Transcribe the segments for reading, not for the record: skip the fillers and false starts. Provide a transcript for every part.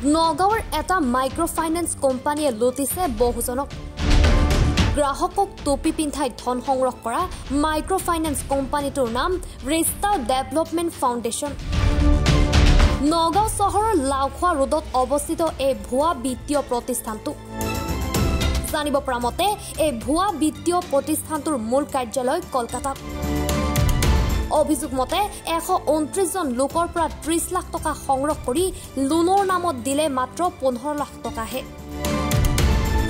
নগাঁৱৰ এটা micro finance কোম্পানীয়ে লুটিছে বহুজনক গ্ৰাহকক টুপি পিন্ধাই ধন সংগ্ৰহ কৰা মাইক্ৰ ফাইনেন্স কোম্পানীটোৰ নাম ৰিষ্টা ডেভেলপমেণ্ট ফাউণ্ডেশ্যন নগাঁও চহৰৰ লাওখোৱা ৰোডত অৱস্থিত এই ভুৱা বিত্তীয় প্ৰতিষ্ঠানটো জানিব পৰা মতে এই ভুৱা বিত্তীয় প্ৰতিষ্ঠানটোৰ মূল কাৰ্যালয় কলকাতাত অভিযোগ মতে 129 জন লোকৰ পৰা 30 লাখ টকা সংগ্ৰহ কৰি লোনৰ নামত দিলে মাত্ৰ 15 লাখ টকাহে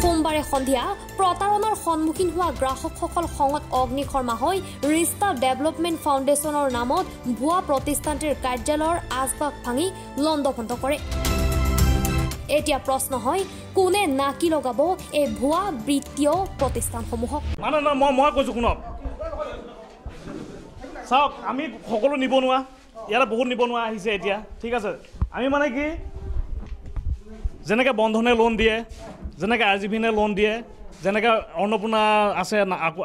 সোমবাৰে সন্ধিয়া প্ৰতাৰণাৰ সন্মুখীন হোৱা গ্ৰাহকসকল খঙত অগ্নিশৰ্মা হৈ ৰিষ্টা ডেভেলপমেণ্ট ফাউণ্ডেশ্যনৰ নামত ভুৱা প্ৰতিষ্ঠানটিৰ কাৰ্যালয়ৰ আচবাব ভাঙি লণ্ডভণ্ড কৰে এতিয়া প্ৰশ্ন হয় কোনে নাকি লগাব এই ভুৱা বিত্তীয় প্ৰতিষ্ঠানসমূহক মই কৈছো শুনক চাওক আমি সকলো নিবনুৱা ইয়াত বহুত নিবনুৱা আহিছে এতিয়া ঠিক আছে আমি মানে কি যেনেকৈ বন্ধনে লোন দিয়ে যেনেকৈ আৰজিভিনে লোন দিয়ে যেনেকৈ অন্নপূৰ্ণা আছে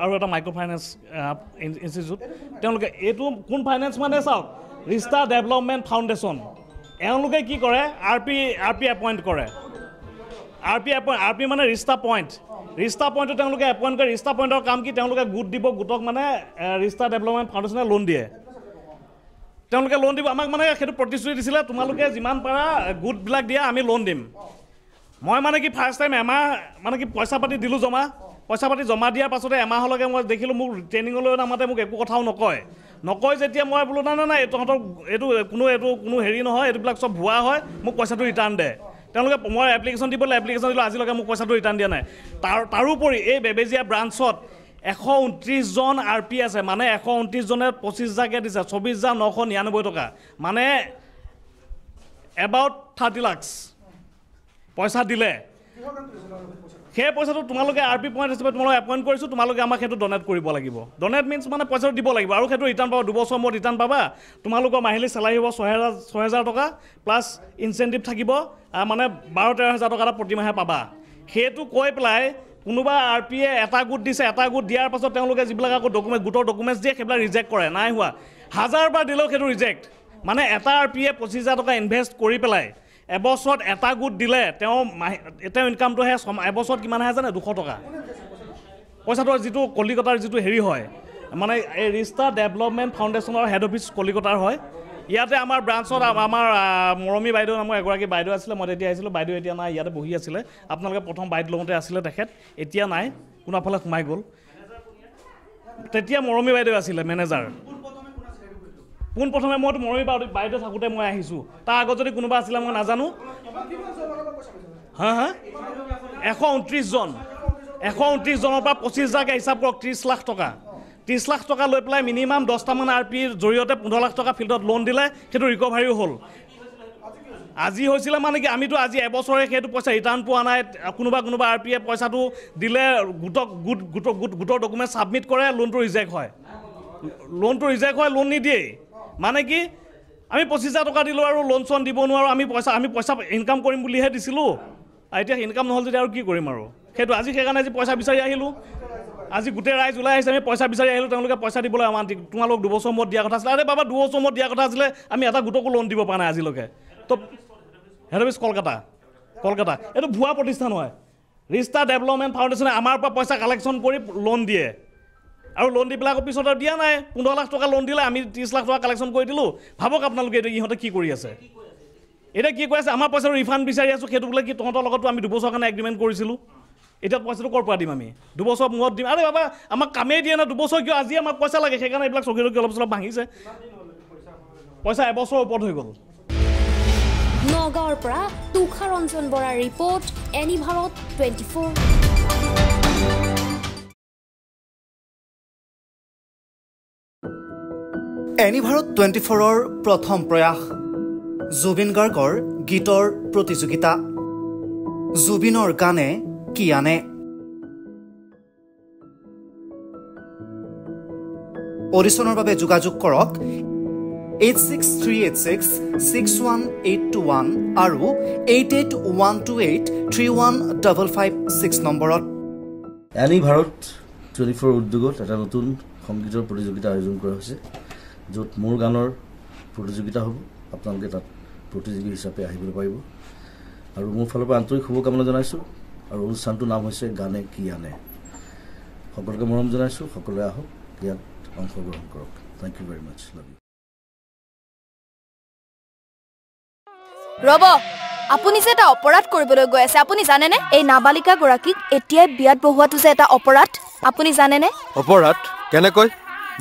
আৰু এটা মাইক্ৰ ফাইনেন্স ইনষ্টিটিউট তেওঁলোকে এইটো কোন ফাইনেন্স মানে চাওক ৰিষ্টা ডেভেলপমেণ্ট ফাউণ্ডেশ্যন এওঁলোকে কি কৰে আৰ পি এপইণ্ট কৰে আৰ পি মানে ৰিষ্টা পইণ্টত তেওঁলোকে এপইণ্ট কৰে ৰিষ্টা পইণ্টৰ কাম কি তেওঁলোকে গোট দিব গোটক মানে ৰিষ্টা ডেভেলপমেণ্ট ফাউণ্ডেশ্যনে লোন দিয়ে তেওঁলোকে লোন দিব আমাক মানে সেইটো প্ৰতিশ্ৰুতি দিছিলে তোমালোকে যিমান পাৰা গোটবিলাক দিয়া আমি লোন দিম মই মানে কি ফাৰ্ষ্ট টাইম এমাহ মানে কি পইচা পাতি দিলোঁ পইচা পাতি জমা দিয়াৰ পাছতে এমাহলৈকে মই দেখিলোঁ মোক ট্ৰেইনিঙলৈ নামাতে মোক একো কথাও নকয় যেতিয়া মই বোলো নাই তহঁতৰ এইটো কোনো হেৰি নহয় এইটোবিলাক চব ভুৱা হয় মোক পইচাটো ৰিটাৰ্ণ দে তেওঁলোকে মই এপ্লিকেশ্যন দিবলৈ দিলোঁ আজিলৈকে মোক পইচাটো ৰিটাৰ্ণ দিয়া নাই তাৰোপৰি এই বেবেজীয়া ব্ৰাঞ্চত 129 জন আৰ পি আছে মানে 129 জনে 25,000কৈ দিছে 24,999 টকা মানে এবাউট 30 লাখ পইচা দিলে সেই পইচাটো তোমালোকে আৰ পি পইণ্ট হিচাপে তোমালোকে এপইণ্ট কৰিছোঁ তোমালোকে আমাক সেইটো ডনেট কৰিব লাগিব ডনেট মিনছ মানে পইচাটো দিব লাগিব আৰু সেইটো ৰিটাৰ্ণ পাবা 2 বছৰ মূৰত ৰিটাৰ্ণ পাবা তোমালোকৰ মাহিলী চেলাৰী হ'ব 6,000 টকা প্লাছ ইনচেণ্টিভ থাকিব মানে 12-13,000 টকা এটা প্ৰতিমাহে পাবা সেইটো কৈ পেলাই কোনোবা আৰ পিয়ে এটা গোট দিছে এটা গোট দিয়াৰ পাছত তেওঁলোকে যিবিলাক আকৌ গোটৰ ডকুমেণ্টছ দিয়ে সেইবিলাক ৰিজেক্ট কৰে নাই হোৱা 1000 বাৰ দিলেও সেইটো ৰিজেক্ট মানে এটা আৰ পিয়ে 25,000 টকা ইনভেষ্ট কৰি পেলাই এবছৰত এটা গোট দিলে তেওঁ ইনকামটোহে এবছৰত কিমান আহে জানে 200 টকা পইচাটো যিটো কলিকতাৰ যিটো হেৰি হয় মানে এই ৰিষ্টা ডেভেলপমেণ্ট ফাউণ্ডেশ্যনৰ হেড অফিচ কলিকতাৰ হয় ইয়াতে আমাৰ ব্ৰাঞ্চত আমাৰ মৰমী বাইদেউ নামৰ এগৰাকী বাইদেউ আছিলে মই তেতিয়া আহিছিলোঁ বাইদেউ এতিয়া নাই ইয়াতে বহি আছিলে আপোনালোকে প্ৰথম বাইদেউ লওঁতে আছিলে তেখেত এতিয়া নাই কোনোফালে সোমাই গ'ল তেতিয়া মৰমী বাইদেউ আছিলে মেনেজাৰ পোনপ্ৰথমে মইতো মৰমী বাইদেউ থাকোঁতে মই আহিছোঁ তাৰ আগত যদি কোনোবা আছিলে মই নাজানো 129 জনৰ পৰা 25,000কৈ হিচাপ কৰক 30 লাখ টকা 30 লাখ টকা লৈ পেলাই মিনিমাম 10টামান আৰ পিৰ জৰিয়তে 15 লাখ টকা ফিল্ডত লোন দিলে সেইটো ৰিকভাৰীও হ'ল আজি হৈছিলে মানে কি আমিতো আজি এবছৰে সেইটো পইচা ৰিটাৰ্ণ পোৱা নাই কোনোবা আৰ পিয়ে পইচাটো দিলে গোটৰ ডকুমেণ্ট ছাবমিট কৰে লোনটো ৰিজেক্ট হয় লোন নিদিয়েই মানে কি আমি 25,000 টকা দিলোঁ আৰু লোন চোন দিব নোৱাৰোঁ আমি পইচা ইনকাম কৰিম বুলিহে দিছিলোঁ এতিয়া ইনকাম নহ'ল যদি আৰু কি কৰিম আৰু সেইটো আজি সেইকাৰণে আজি পইচা বিচাৰি আহিলোঁ আজি গোটেই ৰাইজ ওলাই আহিছে আমি পইচা বিচাৰি আহিলোঁ তেওঁলোকে পইচা দিবলৈ আমাৰ তোমালোক 2 বছৰ মূৰত দিয়া কথা আছিলে আৰে বাবা 2 বছৰ মূৰত দিয়া কথা আছিলে আমি এটা গোটকো লোন দিব পৰা নাই আজিলৈকে তো হেড অফিচ কলকাতা এইটো ভুৱা প্ৰতিষ্ঠান হয় ৰিষ্টা ডেভেলপমেণ্ট ফাউণ্ডেশ্যনে আমাৰ পৰা পইচা কালেকশ্যন কৰি লোন দিয়ে আৰু লোন দি পেলাই আকৌ পিছত আৰু দিয়া নাই 15 লাখ টকা লোন দিলে আমি 30 লাখ টকা কালেকশ্যন কৰি দিলোঁ ভাবক আপোনালোকে এইটো ইহঁতে কি কৰি আছে এতিয়া কি কৈ আছে আমাৰ পইচাটো ৰিফাণ্ড বিচাৰি আছোঁ সেইটো বোলে কি তহঁতৰ লগতো আমি 2 বছৰ কাৰণে এগ্ৰিমেণ্ট কৰিছিলোঁ এতিয়া পইচাটো ক'ৰ পৰা দিম আমি 2 বছৰ মূৰত দিম আৰে বাবা আমাক কামেই দিয়ে না 2 বছৰ কিয় আজি আমাক পইচা লাগে সেইকাৰণে এইবিলাক চকী অলপ চলপ ভাঙিছে পইচা এবছৰৰ ওপৰত হৈ গ'ল নগাঁৱৰ পৰা তুষাৰ ৰঞ্জন বৰাৰ ৰিপৰ্ট এনি ভাৰত 24 এনি ভাৰত 24ৰ প্ৰথম প্ৰয়াস জুবিন গাৰ্গৰ গীতৰ প্ৰতিযোগিতা জুবিনৰ গানে কি আনে অডিশ্যনৰ বাবে যোগাযোগ কৰক 8638661821 আৰু 8812831556 নম্বৰত এনি ভাৰত 24 উদ্যোগত এটা নতুন সংগীতৰ প্ৰতিযোগিতা আয়োজন কৰা হৈছে য'ত মোৰ গানৰ প্ৰতিযোগিতা হ'ব আপোনালোকে তাত প্ৰতিযোগী হিচাপে আহিবলৈ পাৰিব আৰু মোৰ ফালৰ পৰা আন্তৰিক শুভকামনা জনাইছোঁ আৰু অনুষ্ঠানটোৰ নাম হৈছে গানে কি আনে সকলোকে মৰম জনাইছোঁ সকলোৱে আহক ইয়াত অংশগ্ৰহণ কৰক thank you very much love you Rob আপুনি যে এটা অপৰাধ কৰিবলৈ গৈ আছে আপুনি জানেনে এই নাবালিকা গৰাকীক এতিয়াই বিয়াত বহোৱাটো যে এটা অপৰাধ আপুনি জানেনে অপৰাধ কেনেকৈ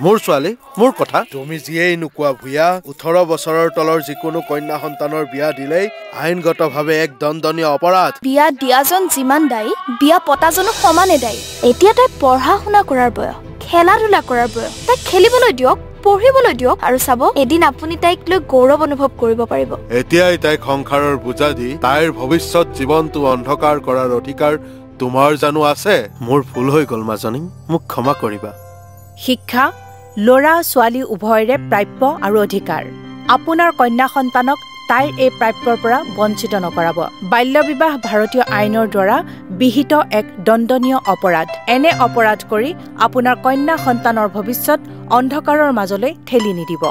মোৰ ছোৱালী মোৰ কথা তুমি যিয়েই নোকোৱা ভূঞা 18 বছৰৰ তলৰ যিকোনো কন্যা সন্তানৰ বিয়া দিলেই আইনগতভাৱে এক দণ্ডনীয় অপৰাধ বিয়া দিয়াজন যিমান দায়ী বিয়া পতাজনো সমানে দায়ী এতিয়া তাই পঢ়া শুনা কৰাৰ বয়স খেলা ধূলা কৰাৰ বয়স তাই খেলিবলৈ দিয়ক পঢ়িবলৈ দিয়ক আৰু চাব এদিন আপুনি তাইক লৈ গৌৰৱ অনুভৱ কৰিব পাৰিব এতিয়াই তাইক সংসাৰৰ বোজা দি তাইৰ ভৱিষ্যত জীৱনটো অন্ধকাৰ কৰাৰ অধিকাৰ তোমাৰ জানো আছে মোৰ ভুল হৈ গ'ল মাজনী মোক ক্ষমা কৰিবা শিক্ষা ল'ৰা ছোৱালী উভয়ৰে প্ৰাপ্য আৰু অধিকাৰ আপোনাৰ কন্যা সন্তানক তাইৰ এই প্ৰাপ্যৰ পৰা বঞ্চিত নকৰাব বাল্য বিবাহ ভাৰতীয় আইনৰ দ্বাৰা বিহিত এক দণ্ডনীয় অপৰাধ এনে অপৰাধ কৰি আপোনাৰ কন্যা সন্তানৰ ভৱিষ্যত অন্ধকাৰৰ মাজলৈ ঠেলি নিদিব